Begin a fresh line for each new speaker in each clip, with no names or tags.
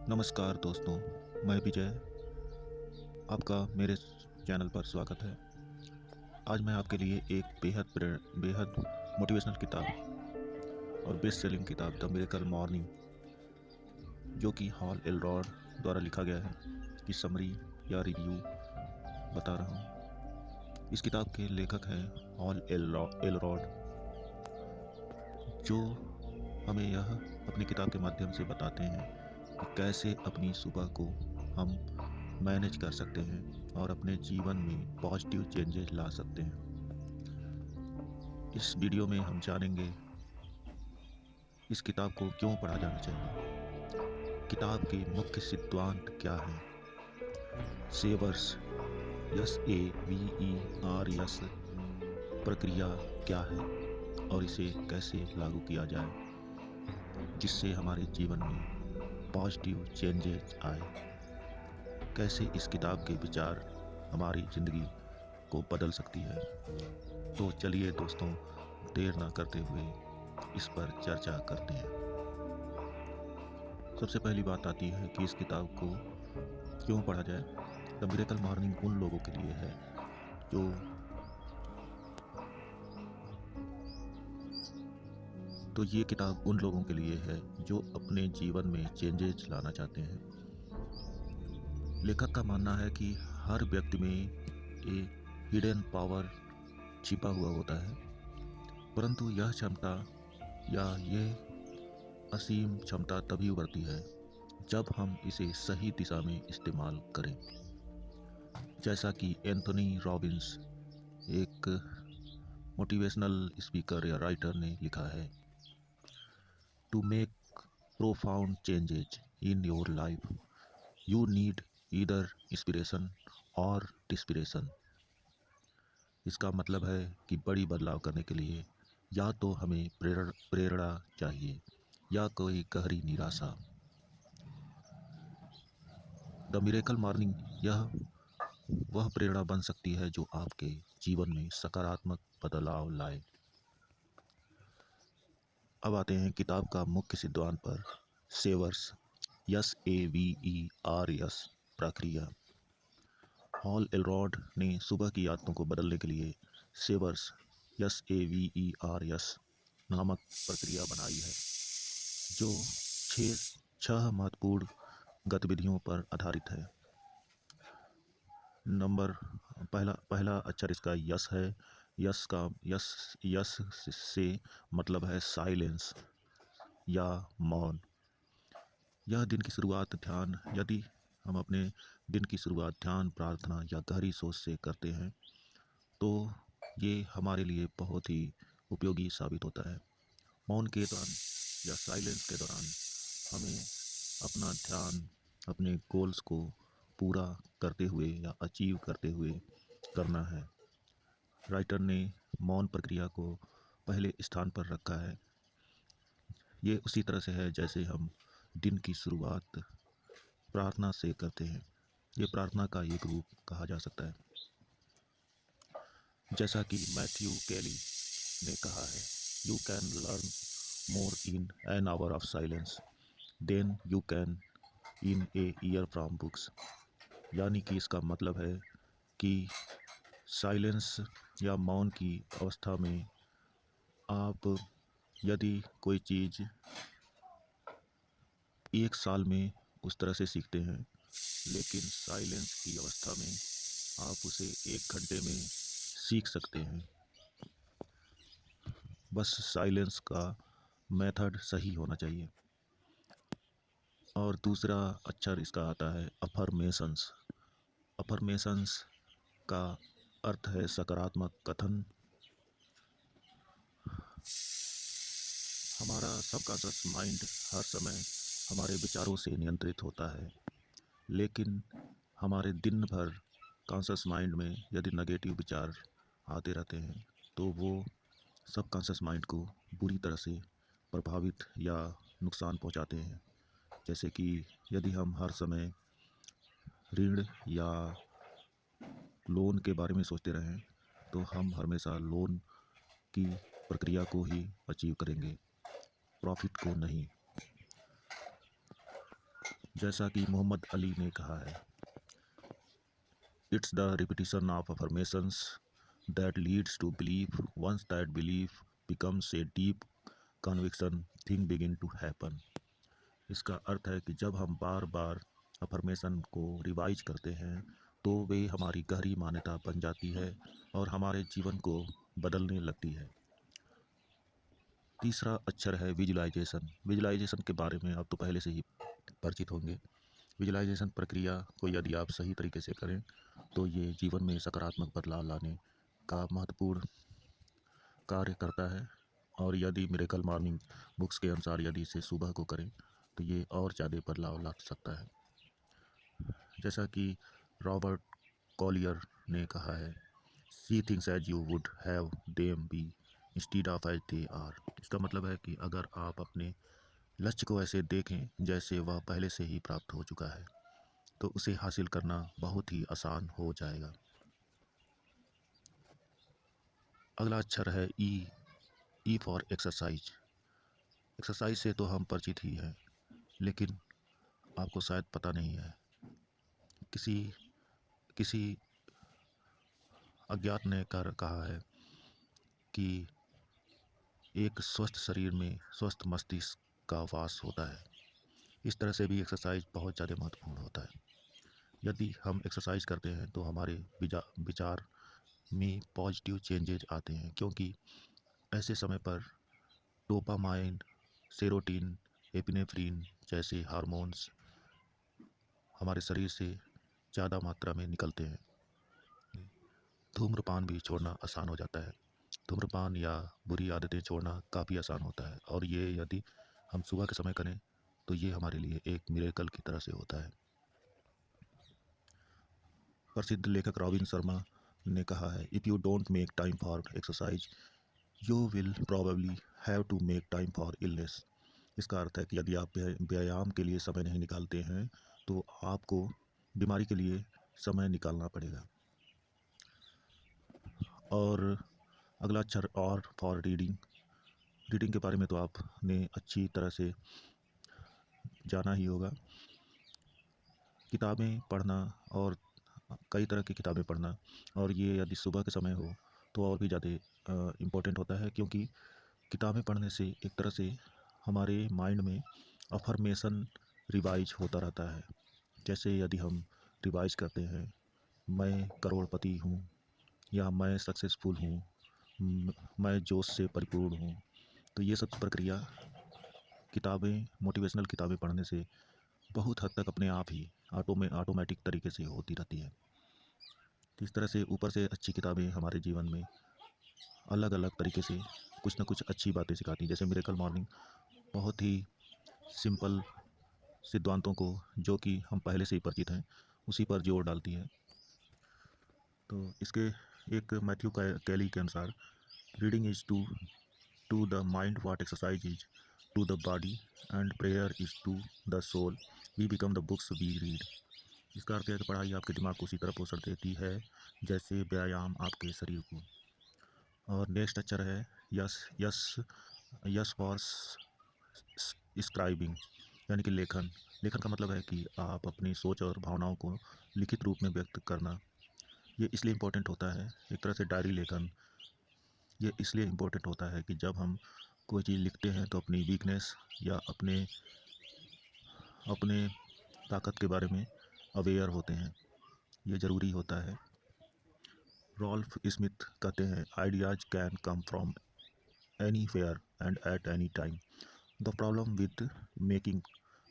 नमस्कार दोस्तों, मैं विजय, आपका मेरे चैनल पर स्वागत है। आज मैं आपके लिए एक बेहद मोटिवेशनल किताब और बेस्ट सेलिंग किताब द मिरेकल मॉर्निंग, जो कि हॉल एलरॉड द्वारा लिखा गया है, की समरी या रिव्यू बता रहा हूँ। इस किताब के लेखक हैं हॉल एलरॉड, जो हमें यह अपनी किताब के माध्यम से बताते हैं कि कैसे अपनी सुबह को हम मैनेज कर सकते हैं और अपने जीवन में पॉजिटिव चेंजेस ला सकते हैं। इस वीडियो में हम जानेंगे इस किताब को क्यों पढ़ा जाना चाहिए, किताब के मुख्य सिद्धांत क्या हैं, सेवर्स SAVERS प्रक्रिया क्या है और इसे कैसे लागू किया जाए जिससे हमारे जीवन में पॉजिटिव चेंजेस आए, कैसे इस किताब के विचार हमारी ज़िंदगी को बदल सकती है। तो चलिए दोस्तों, देर ना करते हुए इस पर चर्चा करते हैं। सबसे पहली बात आती है कि इस किताब को क्यों पढ़ा जाए। द मिरेकल मॉर्निंग उन लोगों के लिए है ये किताब उन लोगों के लिए है जो अपने जीवन में चेंजेस लाना चाहते हैं। लेखक का मानना है कि हर व्यक्ति में एक हिडन पावर छिपा हुआ होता है, परंतु यह क्षमता या ये असीम क्षमता तभी उभरती है जब हम इसे सही दिशा में इस्तेमाल करें। जैसा कि एंथोनी रॉबिन्स, एक मोटिवेशनल स्पीकर या राइटर, ने लिखा है, to make profound changes in your life you need either inspiration or desperation. इसका मतलब है कि बड़ी बदलाव करने के लिए या तो हमें प्रेरणा चाहिए या कोई गहरी निराशा। द मिरेकल मॉर्निंग यह वह प्रेरणा बन सकती है जो आपके जीवन में सकारात्मक बदलाव लाए। अब आते हैं किताब का मुख्य सिद्धांत पर। सेवर्स SAVERS प्रक्रिया। हॉल एलरॉड ने सुबह की आदतों को बदलने के लिए सेवर्स SAVERS नामक प्रक्रिया बनाई है, जो छह महत्वपूर्ण गतिविधियों पर आधारित है। नंबर पहला अक्षर इसका यस है। यस से मतलब है साइलेंस या मौन। यह दिन की शुरुआत यदि हम अपने दिन की शुरुआत ध्यान, प्रार्थना या गहरी सोच से करते हैं तो ये हमारे लिए बहुत ही उपयोगी साबित होता है। मौन के दौरान या साइलेंस के दौरान हमें अपना ध्यान अपने गोल्स को पूरा करते हुए या अचीव करते हुए करना है। राइटर ने मौन प्रक्रिया को पहले स्थान पर रखा है। ये उसी तरह से है जैसे हम दिन की शुरुआत प्रार्थना से करते हैं। ये प्रार्थना का एक रूप कहा जा सकता है। जैसा कि मैथ्यू केली ने कहा है, you can learn more in an hour of silence than you can in a year from books. यानी कि इसका मतलब है कि साइलेंस या मौन की अवस्था में आप यदि कोई चीज़ एक साल में उस तरह से सीखते हैं, लेकिन साइलेंस की अवस्था में आप उसे 1 घंटे में सीख सकते हैं। बस साइलेंस का मेथड सही होना चाहिए। और दूसरा अक्षर इसका आता है अफर्मेशंस। अफर्मेशंस का अर्थ है सकारात्मक कथन। हमारा सबकॉन्शियस माइंड हर समय हमारे विचारों से नियंत्रित होता है, लेकिन हमारे दिन भर कॉन्शियस माइंड में यदि नेगेटिव विचार आते रहते हैं तो वो सबकॉन्शियस माइंड को बुरी तरह से प्रभावित या नुकसान पहुंचाते हैं। जैसे कि यदि हम हर समय ऋण या लोन के बारे में सोचते रहें तो हम हमेशा लोन की प्रक्रिया को ही अचीव करेंगे, प्रॉफिट को नहीं। जैसा कि मोहम्मद अली ने कहा है, it's the repetition of affirmations that leads to belief, once that belief becomes a deep conviction thing begin to happen. इसका अर्थ है कि जब हम बार बार अफर्मेशन को रिवाइज करते हैं तो वे हमारी गहरी मान्यता बन जाती है और हमारे जीवन को बदलने लगती है। तीसरा अक्षर है विजुलाइजेशन। विजुलाइजेशन के बारे में आप तो पहले से ही परिचित होंगे। विजुलाइजेशन प्रक्रिया को यदि आप सही तरीके से करें तो ये जीवन में सकारात्मक बदलाव लाने का महत्वपूर्ण कार्य करता है, और यदि मिरेकल मॉर्निंग बुक्स के अनुसार यदि इसे सुबह को करें तो ये और ज़्यादा बदलाव ला सकता है। जैसा कि रॉबर्ट कॉलियर ने कहा है, see things as you would have them be instead of as they are. इसका मतलब है कि अगर आप अपने लक्ष्य को ऐसे देखें जैसे वह पहले से ही प्राप्त हो चुका है तो उसे हासिल करना बहुत ही आसान हो जाएगा। अगला अक्षर है E. E for exercise. Exercise से तो हम परिचित ही हैं, लेकिन आपको शायद पता नहीं है, किसी किसी अज्ञात ने कहा है कि एक स्वस्थ शरीर में स्वस्थ मस्तिष्क का वास होता है। इस तरह से भी एक्सरसाइज बहुत ज़्यादा महत्वपूर्ण होता है। यदि हम एक्सरसाइज करते हैं तो हमारे विचार में पॉजिटिव चेंजेज आते हैं, क्योंकि ऐसे समय पर डोपामाइन, सेरोटीन, एपिनेफ्रिन जैसे हार्मोन्स हमारे शरीर से ज़्यादा मात्रा में निकलते हैं। धूम्रपान भी छोड़ना आसान हो जाता है। धूम्रपान या बुरी आदतें छोड़ना काफ़ी आसान होता है, और ये यदि हम सुबह के समय करें तो ये हमारे लिए एक मिरेकल की तरह से होता है। प्रसिद्ध लेखक रॉबिन शर्मा ने कहा है, if you don't make time for exercise you will probably have to make time for illness. इसका अर्थ है कि यदि आप व्यायाम के लिए समय नहीं निकालते हैं तो आपको बीमारी के लिए समय निकालना पड़ेगा। और अगला अक्षर और फॉर रीडिंग। रीडिंग के बारे में तो आपने अच्छी तरह से जाना ही होगा। किताबें पढ़ना, और कई तरह की किताबें पढ़ना, और ये यदि सुबह के समय हो तो और भी ज़्यादा इम्पोर्टेंट होता है, क्योंकि किताबें पढ़ने से एक तरह से हमारे माइंड में अफर्मेशन रिवाइज होता रहता है। जैसे यदि हम रिवाइज करते हैं, मैं करोड़पति हूँ, या मैं सक्सेसफुल हूँ, मैं जोश से परिपूर्ण हूँ, तो ये सब प्रक्रिया किताबें, मोटिवेशनल किताबें पढ़ने से बहुत हद तक अपने आप ही ऑटोमेटिक तरीके से होती रहती है। तो इस तरह से ऊपर से अच्छी किताबें हमारे जीवन में अलग अलग तरीके से कुछ ना कुछ अच्छी बातें सिखाती हैं। जैसे मिरेकल मॉर्निंग बहुत ही सिंपल सिद्धांतों को, जो कि हम पहले से ही परिचित हैं, उसी पर जोर डालती है। तो इसके एक मैथ्यू कैली के अनुसार, reading is to the mind what exercise is to the body and prayer is to the soul, we become the books we read. इसका अर्थ है कि पढ़ाई आपके दिमाग को उसी तरह पोषण देती है जैसे व्यायाम आपके शरीर को। और नेक्स्ट अक्षर है yes. Yes yes for scribing, यानी कि लेखन। लेखन का मतलब है कि आप अपनी सोच और भावनाओं को लिखित रूप में व्यक्त करना। ये इसलिए इम्पोर्टेंट होता है, एक तरह से डायरी लेखन ये इसलिए इम्पोर्टेंट होता है कि जब हम कोई चीज़ लिखते हैं तो अपनी वीकनेस या अपने अपने ताकत के बारे में अवेयर होते हैं, ये ज़रूरी होता है। रॉल्फ स्मिथ कहते हैं, ideas can come from anywhere and at any time, the problem with making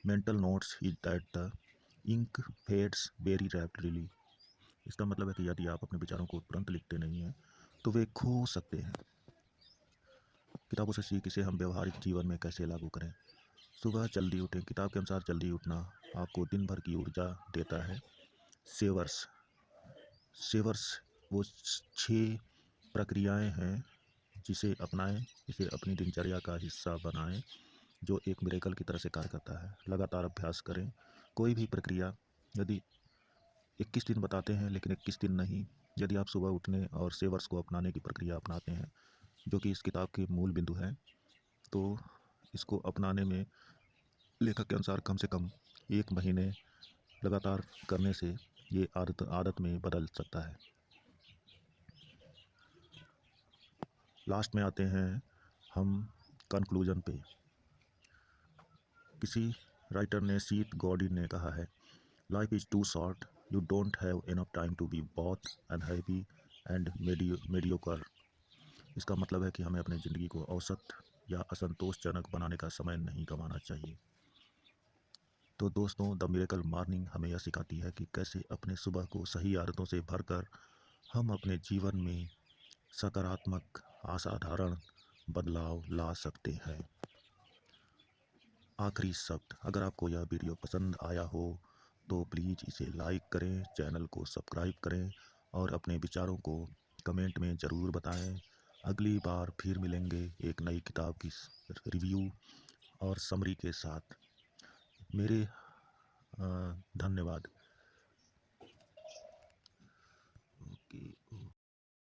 mental notes is that the ink fades very rapidly. इसका मतलब है कि यदि आप अपने विचारों को तुरंत लिखते नहीं हैं तो वे खो सकते हैं। किताबों से सीख इसे हम व्यवहारिक जीवन में कैसे लागू करें। सुबह जल्दी उठें। किताब के अनुसार जल्दी उठना आपको दिन भर की ऊर्जा देता है। सेवर्स सेवर्स वो 6 प्रक्रियाएं हैं जिसे अपनाएं, इसे अपनी दिनचर्या का हिस्सा बनाएं, जो एक मिरेकल की तरह से कार्य करता है। लगातार अभ्यास करें। कोई भी प्रक्रिया यदि 21 दिन बताते हैं लेकिन 21 दिन नहीं, यदि आप सुबह उठने और सेवर्स को अपनाने की प्रक्रिया अपनाते हैं, जो कि इस किताब के मूल बिंदु हैं, तो इसको अपनाने में लेखक के अनुसार कम से कम 1 महीने लगातार करने से ये आदत में बदल सकता है। लास्ट में आते हैं हम कंक्लूजन पे। किसी राइटर ने, सीथ गॉडिन ने कहा है, life is too short, you don't have enough time to be both unhappy and mediocre. इसका मतलब है कि हमें अपनी ज़िंदगी को औसत या असंतोषजनक बनाने का समय नहीं गंवाना चाहिए। तो दोस्तों, द मिरेकल मॉर्निंग हमें यह सिखाती है कि कैसे अपने सुबह को सही आदतों से भरकर हम अपने जीवन में सकारात्मक असाधारण बदलाव ला सकते हैं। आखिरी शब्द, अगर आपको यह वीडियो पसंद आया हो तो प्लीज़ इसे लाइक करें, चैनल को सब्सक्राइब करें और अपने विचारों को कमेंट में ज़रूर बताएं। अगली बार फिर मिलेंगे एक नई किताब की रिव्यू और समरी के साथ। मेरे धन्यवाद।